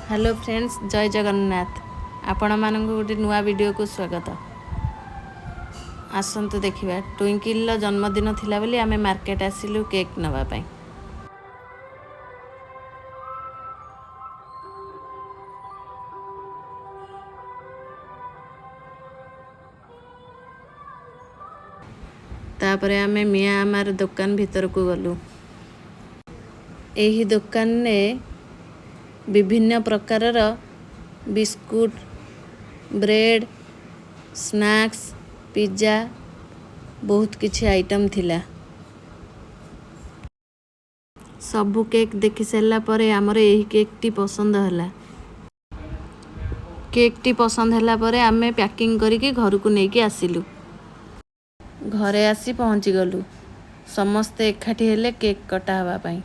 Hello friends, जय जगन्नाथ। आपण मानक गोटे नुआ वीडियो को स्वागत। आसतु देखिबा ट्विंकिल जन्मदिन थिला बोली आमे मार्केट आसिलु केक नवा पाई। तापरे आमे मिया आमार दुकान भीतर को गलु। एही दुकान ने विभिन्न प्रकारर बिस्कुट, ब्रेड, स्नैक्स, पिज्जा बहुत किछि आइटम थिला। सबु केक देखि सारा परे आमर एही केक टी पसंद हला। केक टी पसंद हला परे आमे पैकिंग करिके घर को नेकी आसिलु। घरे आसी पहुँची गलु। समस्ते एकाठी हेले केक कटा हवा पाई।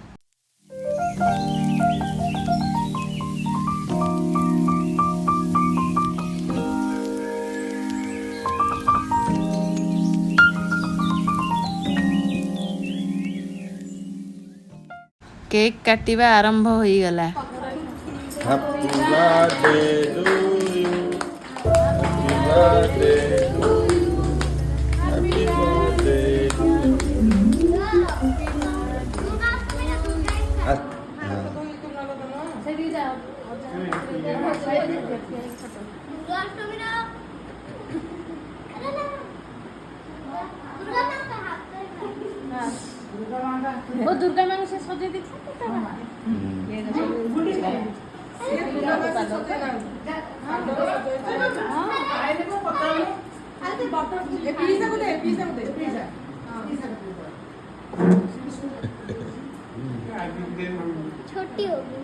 केक काटिबा आरंभ होई गला। Happy birthday to you. Happy birthday to you. Happy birthday to you. वो दुर्गा माँ से सजे दिख सकता है छोटी होगी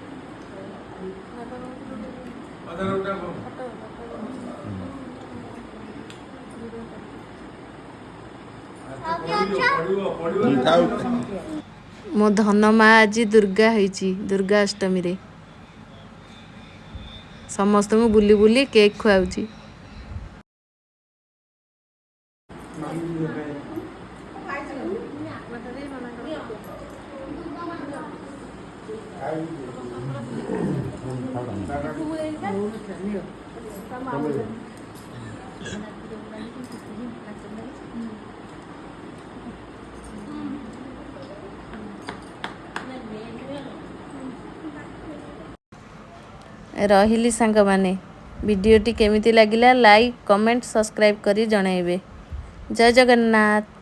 मो धन माँ आज दुर्गा होईची। दुर्गा अष्टमी रे समस्त को बुली बुली केक खुआउची। रहिली सांग माने वीडियोटी केमिति लागिला लाइक कमेंट सब्सक्राइब करी जणाइबे। जय जगन्नाथ।